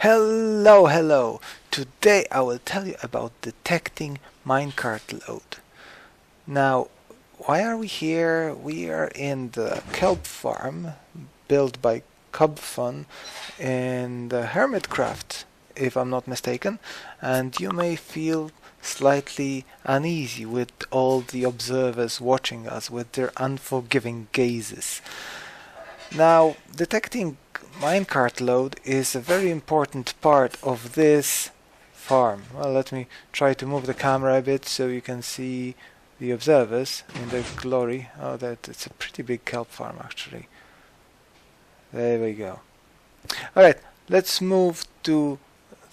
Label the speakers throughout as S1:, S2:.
S1: Hello! Today I will tell you about detecting minecart load. Now, why are we here? We are in the kelp farm built by Cubfun in the Hermitcraft, if I'm not mistaken, and you may feel slightly uneasy with all the observers watching us with their unforgiving gazes. Now, detecting minecart load is a very important part of this farm. Well, let me try to move the camera a bit so you can see the observers in their glory. Oh, it's a pretty big kelp farm actually. There we go. Alright, let's move to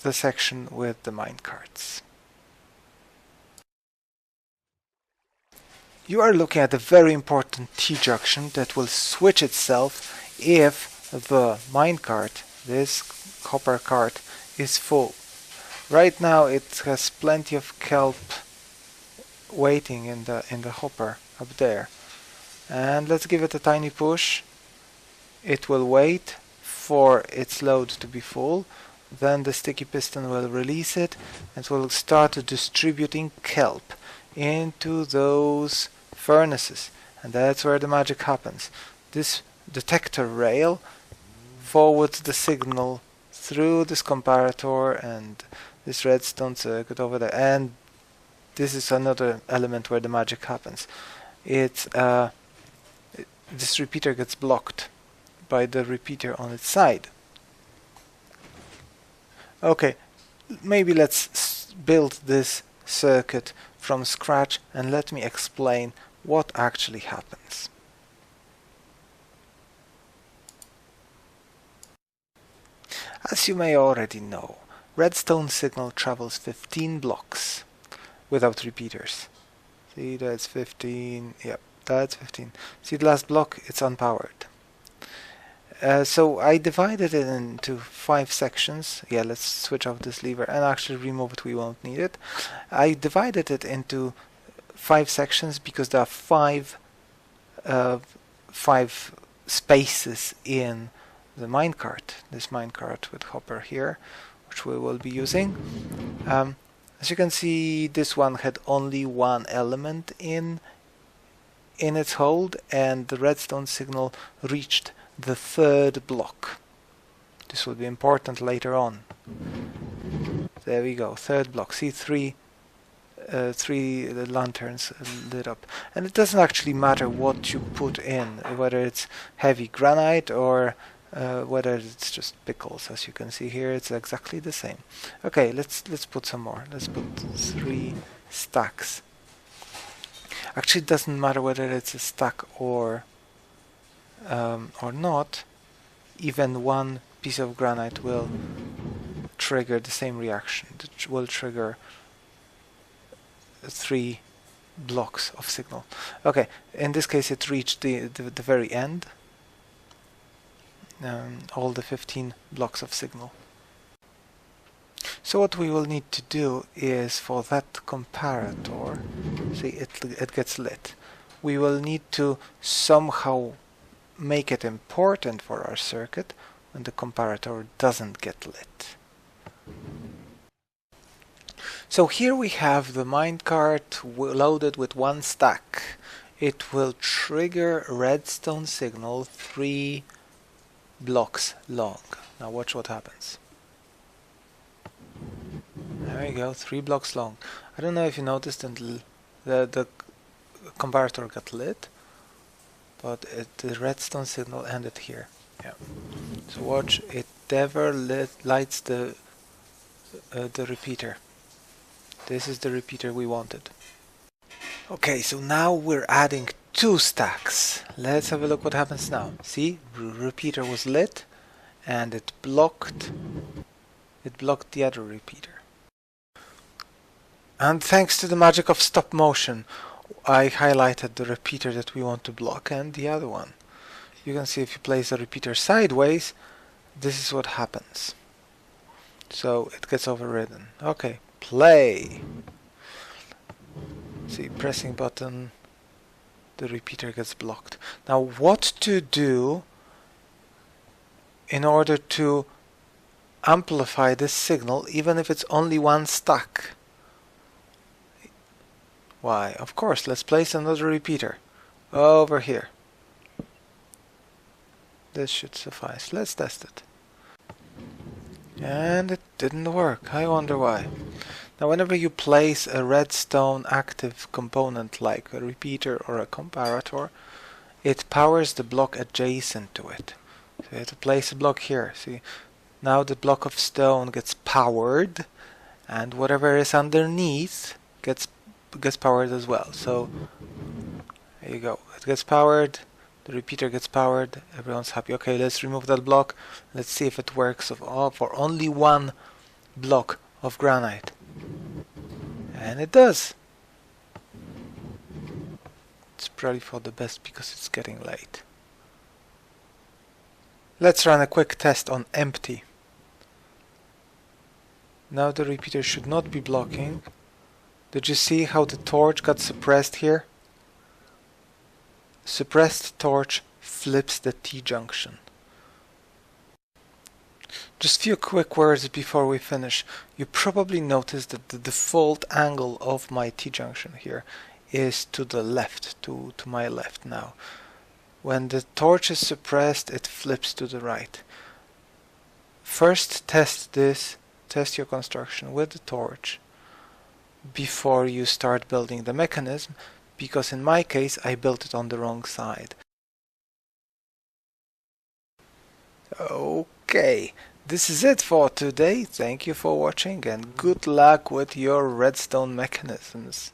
S1: the section with the minecarts. You are looking at a very important T-junction that will switch itself if the minecart, this copper cart, is full. Right now it has plenty of kelp waiting in the hopper up there. And let's give it a tiny push. It will wait for its load to be full. Then the sticky piston will release it and will start distributing kelp into those furnaces, and that's where the magic happens. This detector rail forwards the signal through this comparator and this redstone circuit over there, and this is another element where the magic happens. This repeater gets blocked by the repeater on its side. Okay, maybe let's build this circuit from scratch and let me explain what actually happens. As you may already know, redstone signal travels 15 blocks without repeaters. See, that's 15, yep, that's 15. See the last block, it's unpowered. So I divided it into 5 sections. Yeah, let's switch off this lever and actually remove it, we won't need it. I divided it into 5 sections because there are 5 spaces in the minecart, this minecart with hopper here, which we will be using. As you can see, this one had only one element in its hold, and the redstone signal reached the 3rd block. This will be important later on. There we go, 3rd block. See, three lanterns lit up, and it doesn't actually matter what you put in, whether it's heavy granite or whether it's just pickles. As you can see here, it's exactly the same. Okay, let's put some more. Let's put 3 stacks. Actually, it doesn't matter whether it's a stack or not. Even one piece of granite will trigger the same reaction. It will trigger 3 blocks of signal. Okay, in this case it reached the very end. All the 15 blocks of signal. So what we will need to do is, for that comparator, see, it gets lit. We will need to somehow make it important for our circuit when the comparator doesn't get lit. So here we have the minecart loaded with 1 stack. It will trigger redstone signal 3 blocks long. Now watch what happens. There we go, 3 blocks long. I don't know if you noticed until the comparator got lit, but the redstone signal ended here. Yeah. So watch, it never lights the repeater. This is the repeater we wanted. Okay, so now we're adding 2 stacks. Let's have a look what happens now. See, repeater was lit and it blocked the other repeater. And thanks to the magic of stop motion, I highlighted the repeater that we want to block and the other one. You can see if you place the repeater sideways, this is what happens. So it gets overridden. Okay, play. See, pressing button, the repeater gets blocked. Now what to do in order to amplify this signal even if it's only one stack. Why? Of course, let's place another repeater over here. This should suffice. Let's test it. And it didn't work. I wonder why. Now whenever you place a redstone active component like a repeater or a comparator, it powers the block adjacent to it. So you have to place a block here. See, now the block of stone gets powered, and whatever is underneath gets powered as well. So there you go. It gets powered, the repeater gets powered, everyone's happy. Okay, let's remove that block. Let's see if it works for only one block of granite. And it does. It's probably for the best because it's getting late. Let's run a quick test on empty. Now the repeater should not be blocking. Did you see how the torch got suppressed here? Suppressed torch flips the T-junction. Just a few quick words before we finish. You probably noticed that the default angle of my T-junction here is to the left, to my left now. When the torch is suppressed, it flips to the right. First test this, test your construction with the torch before you start building the mechanism, because in my case I built it on the wrong side. Okay, this is it for today. Thank you for watching and good luck with your redstone mechanisms.